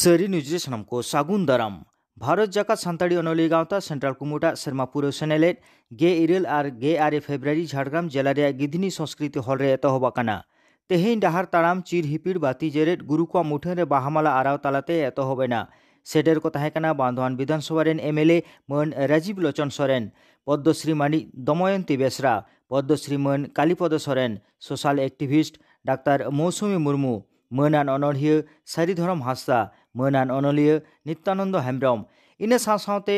सरी न्यूज सनम को सागुन दाराम भारत जाकात सानताड़ी अनोली गावता सेंट्रल कुमुटा सेरमापुर सेनेलेट गे इरेल और गे आरे फेब्रुआरी झाड़ग्राम जिला रे गिधनी संस्कृति हॉल रे एतहबाकाना तेहें डाहार ताड़ाम चिर हिपिड़ बाती जेरेट गुरु को मुठन रे बाहामाला आराव तालाते एतहबेना सेडेर को तहेकाना बांधवान विधानसभा रेन एमएलए मन राजीव लोचन सोरेन पद्मश्री मानी दमयंती बेसरा पद्मश्री मन Kalipada Soren social activist doctor Mausumi Murmu मनान अनड़िया सारिधरम हांसदा मनान अनलिया नित्यानंद हेम्ब्रम इन साथे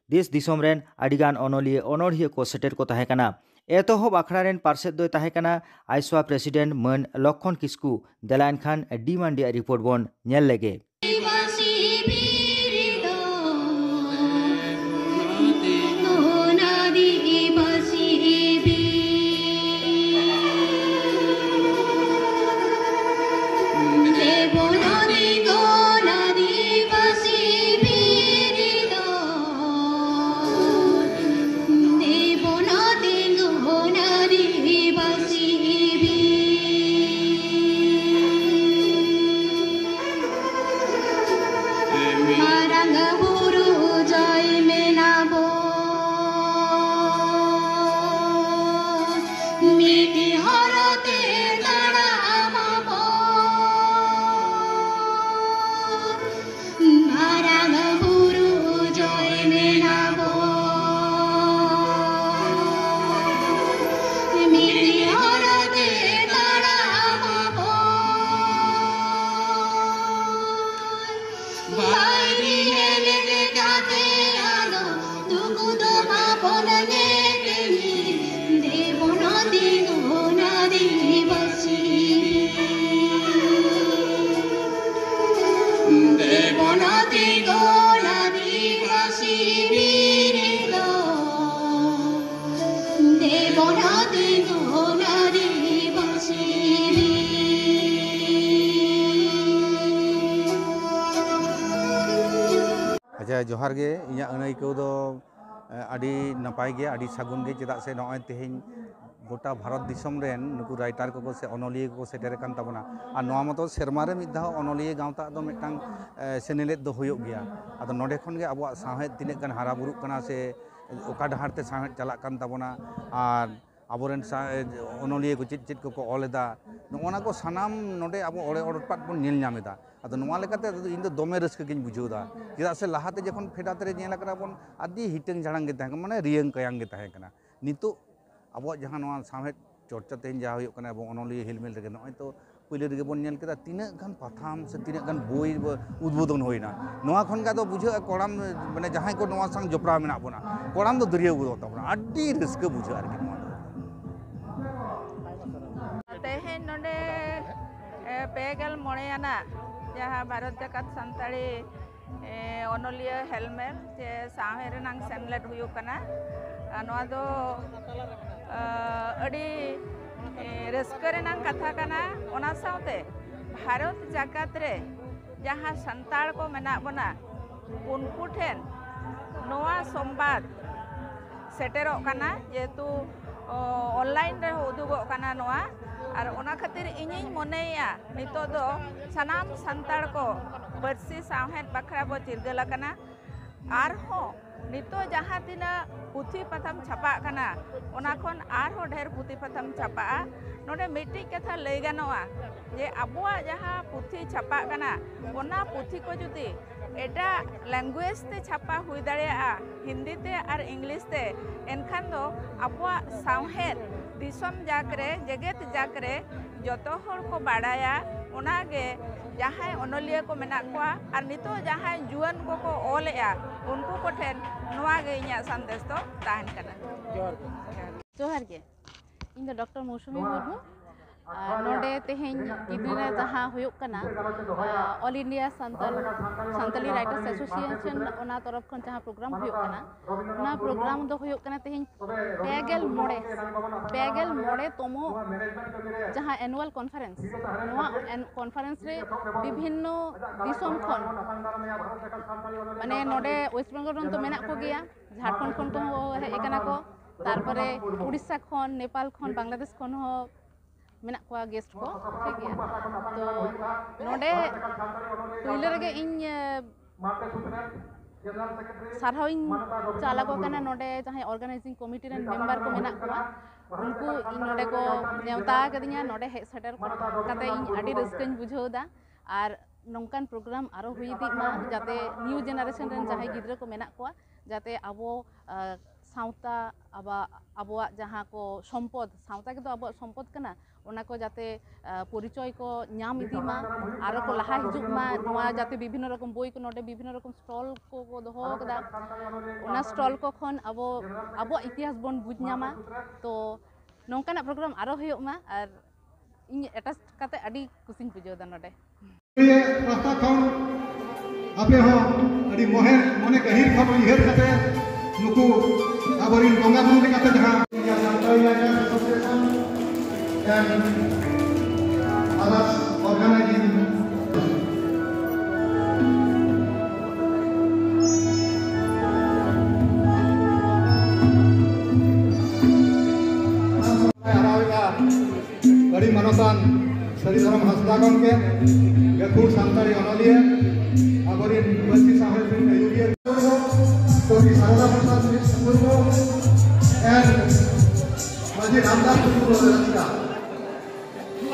देश दिसोम रेन आडिगान अनलिया अनड़िया को सेटेर को तहेकाना एतहब आखड़ा रेन पार्षद दो तहेकाना आइसवा प्रेसिडेंट मन लक्षण किस्कू देला एनखान डी मांडिया रिपोर्ट बन नेल लेगे। अच्छा जोहार गे इया अनैको दो आदि नपाय गे आदि सागुन गे चेदा से नय तेहेन गोटा भारत दिसम रेन नुकु राइटर को से अनलिया को सेटेर कान ताबना आ नोआ मतो सेरमा रे मिद धाव अनलिया गावता दो मिटांग सेनेलेट दो होयो गया आदो नोडे खन गे आबो साहेद तिने गान हारा बुरुक कना से ओका डहार ते साहेद चला कान ताबना आर आबोरेन अनलिया को चिट को ऑलेदा नोना को सानाम नोडे आबो ओड़े ओड़पाट बन नेल ᱧᱟᱢᱮᱫᱟ आदो नोआ लेकाते इन दो दोमे रस्के गिन बुझावदा चेदा से लाहाते जखन फेडात रे नेला करा बन आदि हिटंग झाड़ांग गे ताहें माने रियंग कयांग गे ताहें कना नितो आबो जहां नोआ साहेद चर्चा तेन जा होयो कना एबं अनलिया हिलमेल रे नय तो पहिले रे बन नेल केदा तिना गान पाथाम से तिना गान बोई उद्बोधन होइना नोआ खन गा दो बुझा कोड़ाम माने जहां को नोआ संग जपरा मेना बना कोड़ाम दो दरिया बुदो तबना आदि रस्के बुझा आर के तेहें नोडे पेगल मोड़ेयाना जहाँ भारत जाकात सानताड़ी अनलिया हेलमेट जे साहे रेनांग सेनलेट हुयो कना नोआ दो अड़ी रस्का रेनांग कथा कना ओना साउते भारत जाकात रे जहाँ सानताड़ को मेना बना उनको ठेन नोआ संबाद सेटेरो कना जेतु ऑनलाइन रे उदुगो कना नोआ और ओना खातिर इनिन मनेया नितो दो सनाम संताड़ को बरसी साहेद बखरा बो चिरगला कना आर हो नितो जहाँ तिना पुथी पथम छपा कना ओना खन आर हो ढेर पुथी पथम छपा नोडे मिट्टी कथा लई गानोआ जे अबुआ जहाँ पुथी छपा कना ओना पुथी को जुदी एटा लैंग्वेज ते छपा हुई दाड़ेया हिंदी ते और इंग्लिश ते एनखान दो अबुआ साहेद दिसम जाकरे जगत जाकरे जतो हर को बाड़ाया ओनागे जहाँ अनलिया को मेना कोआ और नितो जहाँ जुआन को ओलेया उनको को ठेन नोआ गे इया संदेश तो ताहन कना जोहार गे इन दो डॉक्टर मौसुमी मुर्मू नोडे तेहें गिदने जहाँ हुयुक कना all India Santali writers association ओना तरफ खन जहाँ प्रोग्राम हुयुक कना ओना प्रोग्राम दो हुयुक कना तेहें पेगेल मोड़े तमो जहाँ एनुअल कॉन्फ्रेंस नोआ कॉन्फ्रेंस रे विभिन्न दिसम खन माने नोडे वेस्ट बेंगल तो मेना को गया झारखंड खन तो हेज कना को तारपरे उड़ीसा खन नेपाल खन बांग्लादेश खन हो मेना को गेस्ट को ठीक है तो नोडे पहले रगे इन सारहाविन चाला को कना नोडे जहां ऑर्गेनाइजिंग कमिटी रेन मेंबर को मेना को उनको इन नोडे को नेवता कदिया नोडे हे सेटर कते इन आडी रस्कन बुझौदा और नौकान प्रोग्राम आरो हुई दी मा जाते न्यू जेनारेशन रेन जहां गिद्रा को मेना को जाते आबो सावता आबोआ जहाँ को सम्पद सावता के तो आबो सम्पद कना ओना को जाते परिचय को नाम इदीमा आरो को लहा हिजुमा नोआ जाते विभिन्न रकम बोई को नोडे विभिन्न रकम स्टॉल को दोहो कदा ओना स्टॉल को खन आबो इतिहास बन बुझ नामा तो नौकाना प्रोग्राम आरो हुयुमा और इन एटाच काते अडी कुसिन बुझोदा नोडे रास्ता खन आपे हो अडी मोहे मने गहिर खन इहर काते नुकु आबरिन बंगा बंदे काते जहां एसोसिएशन and others organizing बड़ी मनोसान सरिधरम हंसदा गमके गखुर सानताड़ी अनलिया आबरिन बस्ती साहेब यूरिया कोई सारदा प्रसाद मुर्मू and माजी रामदास मुर्मू रचना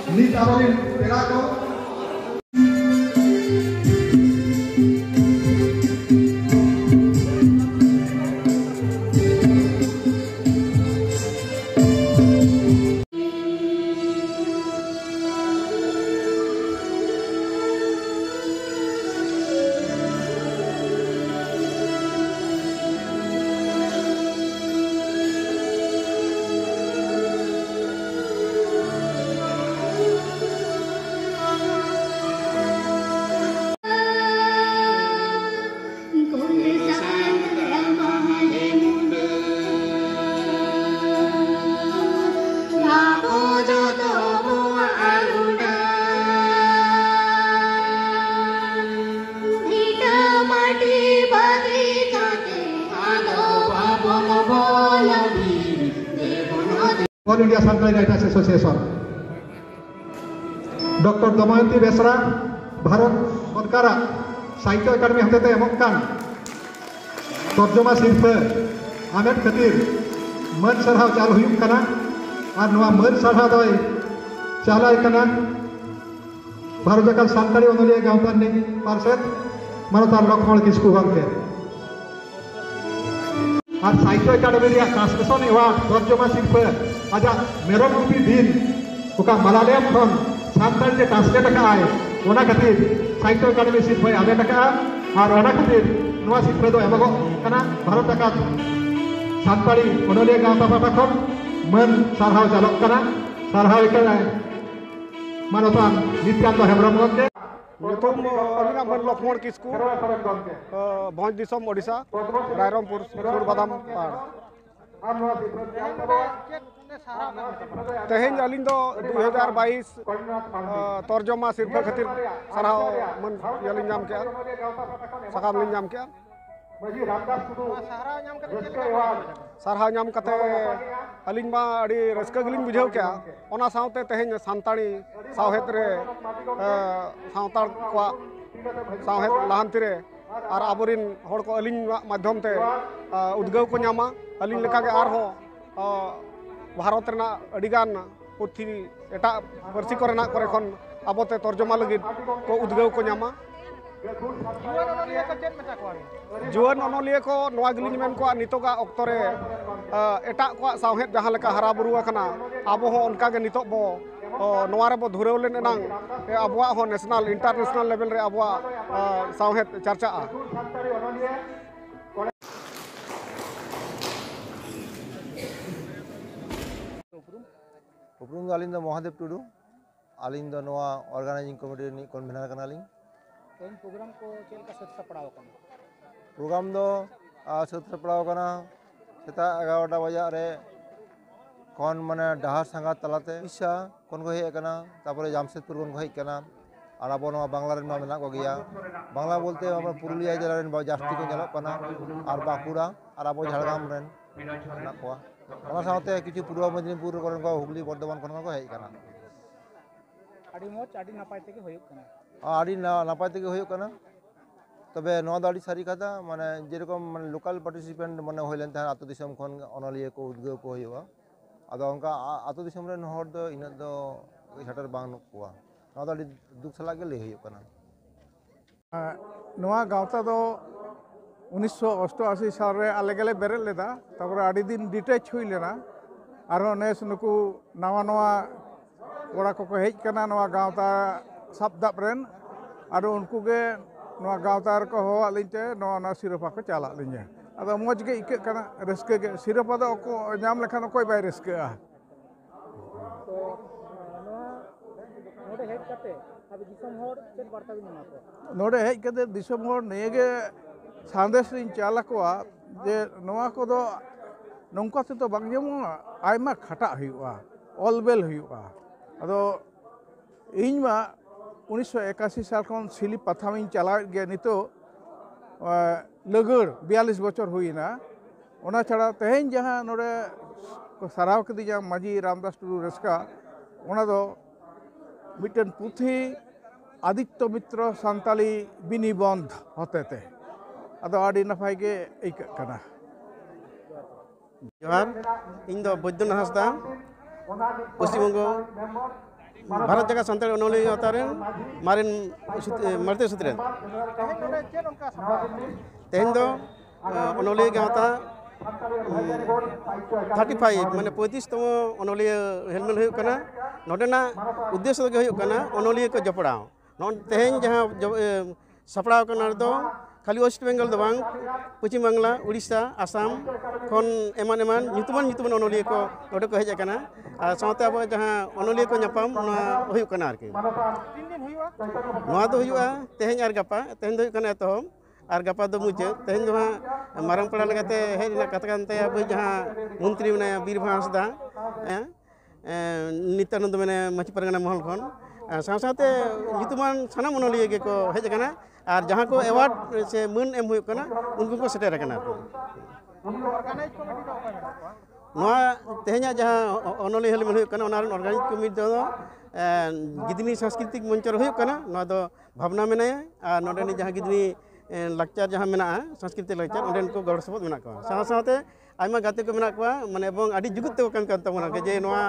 नीत आबरिन पेड़ा को all India Santali writers association doctor Damayanti Besra Bharat सरकार साहित्य अकादमी हतेते एमकान तर्जमा शिल्प आमेद खातिर मन सरहाव चाल हुयुग कना और नवा मन सरहाव दय चालाय कना भारत सरकार सानताली अनलिया गावता नि पार्षद मानवता लक्ष्मण किस्कु गमके और साहित्य अकादमी ट्रांसलेशन एवार्ड तर्जमा शिल्प आजा मेरम रूपी दिन उका मलयालम खन सानताली जे ट्रांसलेट काय ओना खातिर साहित्य अकादमी शिल्प आमेद का और ओना खातिर नवा शिल्प दो एमगो कना भारत सरकार सानताली अनलिया गावता पापा खन मन सारहाव चालक कना सारहाव कना मानवता नित्यानंद हेम्ब्रम गमके प्रथम अलिना मन लक्ष्मण किस्कु भंज दिसम ओडिशा रायरमपुर सुर बादाम पाड़ तेहें अलिंग दो 2022 तर्जमा शिल्प खातिर साराव मन यलिंग नाम के सकाम लिंग नाम के सारहाव नाम कते अलिंग मा अड़ी रस्का गिलिंग बुझाव के ओना सावते तेहें सानताड़ी सावहेत रे सावताड़ को सावहेत लाहांति रे और आबरिन हड़ को अलिंग माध्यम ते उद्गाव को नामा अलिंग लेका के आर हो भारत रेना अडिगान पुथी एटा पार्सी कोरेना करे खन आबोते तर्जमा लगिद को उद्गाव को नामा जुआन अनलिया को नवा गिलिंग मेन को नितोगा ऑक्तो रे एटा को सावहेत जहां लेका हरा बुरु आकना आबो हो उनका के नितो बो नवा रे बो धुरेव लेन नांग आबोआ हो नेशनल इंटरनेशनल लेवल रे आबोआ सावहेत चर्चा उपरुम दो आलिंग दो महादेव टुडू आलिंग दो नवा ऑर्गेनाइजिंग कमिटी कन्वीनर कनालिंग प्रोग्राम को चलका सत सपड़ाव कना प्रोग्राम दो सत सपड़ाव कना सेता 11टा बजा रे कौन माने डहार संगा तलाते इसा कौन को हे कना तापरे जामशेदपुर कौन को हे कना और अब नवा बांग्ला रे मेना को गया बांग्ला बोलते हम पुरुलिया जिला रे जास्ती को जलो कना और बांकुड़ा और अब झाड़ग्राम रे मेना को ओना साथे किछु पूर्व मेदिनीपुर कौन को हुगली बर्धमान कौन को हे कना ᱟᱹᱰᱤ ᱢᱚᱡᱽ ᱟᱹᱰᱤ ᱱᱟᱯᱟᱭ ᱛᱮᱜᱮ ᱦᱩᱭᱩᱜ ᱠᱟᱱᱟ ᱟᱹᱰᱤ ᱱᱟᱯᱟᱭ ᱛᱮᱜᱮ ᱦᱩᱭᱩᱜ ᱠᱟᱱᱟ तबे नवा दाड़ी सारी कथा माने जेरकम माने लोकल पार्टिसिपेंट माने होय लेन था आतो दिसम खन अनलिया को उद्गाव को होयुआ आदो उनका आतो दिसम रे हर दो इन दो सेटर बांग कोआ नवा दाड़ी दुख सला के ले होय कना नवा गावता दो 1988 साल रे आले गेले बेरेल लेदा तबरे आडी दिन डिटेच हुई लेना आरो नेस नुकु नवा नवा कोड़ा को हेज कना नवा गावता सब दाब रेन आरो उनको के नवा गावतार को हो आलिंते नवा सिरपा को चला लिंजे अदो मौज के इके कना रस्के के सिरपा दो को नाम लेखन कोई बाय रस्के तो नोडे हेड करते अब दिसम होर चेक वार्ता भी मना को नोडे हेज कते दिसम होर नेगे संदेश रिन चाला को जे नवा को दो नंका से तो बांग जमो आयमा खटा हुआ ऑलबेल हुआ अदो इनमा 1981 साल खन सिली पथामिन चलाव गया नितो लगड़ 42 बचर हुईना ओना छड़ा तेहेन जहां नोडे को सराव कदी जा माजी रामदास टुडू रस्का ओना दो मिटन पुथी आदित्य मित्र सांताली बिनिबंध होतेते अदो आडी नफाई के एक कना जोहार इन दो बैद्यनाथ हांसदा पश्चिम बंग भारत जगह सान्ताड़ी अनोलिया गावता रेन मारेन मारते सुत्रेन तेहेन दो अनोलिया गावता 35 माने 35तम अनोलिया हेलमेल हुयुग कना नोडेना उद्देश्य दो हुयुग कना अनोलिया को जपड़ाव तेहेन जहां सपड़ाव कना दो खाली वेस्ट बेंगल दो बांग पश्चिम बांगला उड़ीसा आसाम खन एमान एमान nyutuman अनोलिया को नोडे को हेज कना सावते अब जहां अनोलिया को न्यापाम हुयुग कना आरकी नोआ दो हुयुआ तेहेन आर गापा तेहेन दो हुयुग कना एतहम आर गापा दो मुचे तेहेन दो मारंग पड़ा लगाते हेज कथा कानते अब जहां मंत्री मने बीरभा हांसदा नित्यानंद मने माची परगना महल खन सावते nyutuman सानाम अनोलिया के को हेज कना और जहाँ को एवार्ड से मन एम हुई कना उनको को सेटर कना तेहना जहाँ अनोलिया हेलमेल हुई कना ऑर्गेनाइज कमिटी दो गिदनी सांस्कृतिक मंच हुई कना भावना मेनाया और नोडे जहाँ गिदनी लाक्चर जहाँ मेना सांस्कृतिक लाक्चर ओंडे को गड़ सपोर्ट मेना को साथे आयमा गाते को मेना को माने एबं आडी जुगुत ते को काम करता मोना के जे नोआ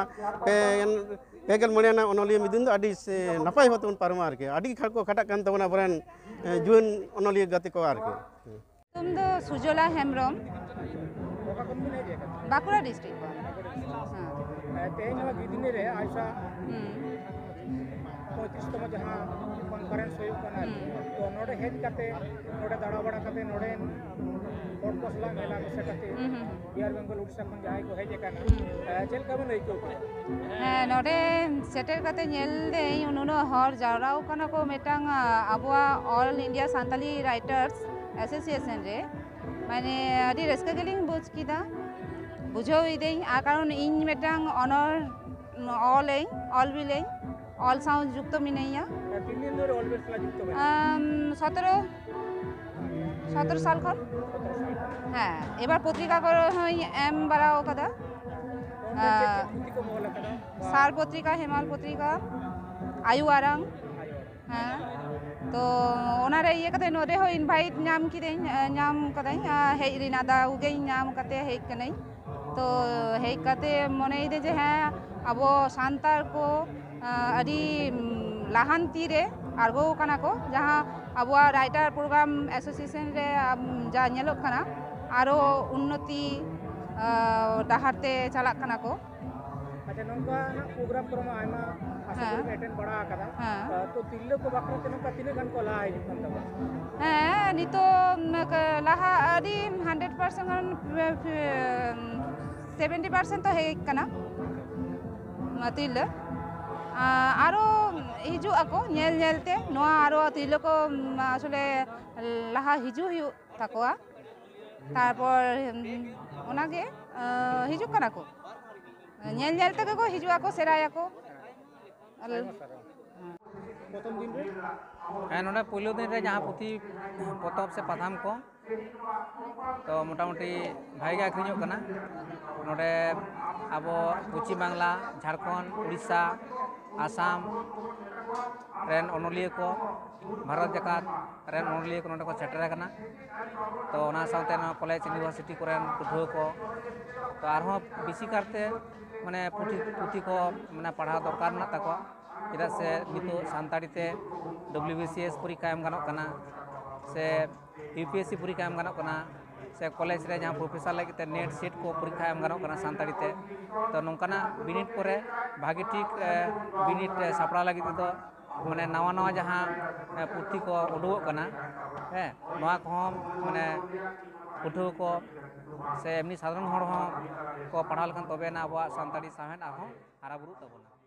पेगल मणियाना अनोलिया मिदिन दो आडी से नपाय होतन पारमा आरके आडी खाड़ को खटा कान तबना बरन जुन अनोलिया गाते को आरके तुम दो सुजला हेमरम बाकुड़ा डिस्ट्रिक्ट तेहेन नवा गिदिनी रे आइसा 35तम जहां कॉन्फ्रेंस हुयुग कना तो नोडे हेज काते नोडे दाड़ा बड़ा काते नोडे कोट कसला मेला से काते बिहार बेंगल उड़ीसा खन जाय को हेज कना चेल का बन आइको नोडे सेटर काते नेल दे उनुनो हर जावराव कना को मेटांग आबुआ all India Santali writers association रे माने आदि रस्का गेलिंग बुझ किदा बुझो इदें आ कारण इन मेटांग ऑनर ऑल बिलें ऑल साउंड जुक्त मिनैया 17 साल खन हाँ एबार पत्रिका को एम बाराव कदा सार पत्रिका हेमाल पत्रिका आयु आरंग हाँ तो ओनारे ये कते नोडे हो इनवाइट नाम किदें नाम कदाई हेज रिना दा उगे नाम कते हेज कनै तो हेज कते मने दे जे हाँ अब सांतार को अड़ी लाहानती रे आरगो कना को जहाँ अब राइटर प्रोग्राम एसोसिएशन रे जा नेलोग कना आरो उन्नति डाहारते चला कना को अच्छा नंका ना प्रोग्राम करमा आयमा आशा करी अटेंड बड़ा कदा तो तिल्लो को बाकरते नंका तिने गन को ला हिजुग कन तब हाँ नितो लाहा अड़ी 100% 70% तो है कना तिल्लो आरो हिजू आको नेल नेलते नोआ आरो तिल्लो को आसले लाहा हिजू हुयु ताकोआ तारपर ओनागे हिजू कना को नेल नेल तक को हिजू आको सेराया को प्रथम दिन रे नोडे पहिलो दिन रे जहाँ पुथी पतब से पथाम को तो मोटामुटी भाई आखिरी नोडे अब पश्चिम बांगला झारखंड उड़ीसा आसाम रेन अनोलिया को भारत जाकात रेन अनोलिया को नोडे को सेटर करना तो ओना साथे ना कॉलेज यूनिवर्सिटी को रेन पढ़ुआ को तो आरहों बेसी करते माने पुथी को माने पढ़ा दरकार ना ताको चेदा से नितो सानताड़ी ते WBCS परीक्षा एम गानोक कना से UPSC परीक्षा एम गानोक कना से कॉलेज रे जहां प्रोफेसर लगे ते नेट सेट को परीक्षा एम गानोक कना सानताड़ी ते तो नोंकाना बिनिट करे भागी ठीक बिनिट सापड़ा लगे तो माने नवा नवा जहां पुथी को उडुक कना हे नवा को माने पुठो को से एमनी साधारण हर को पढ़ा लखन तबे ना अब सानताड़ी साहेन आहो हारा बुरु तबना।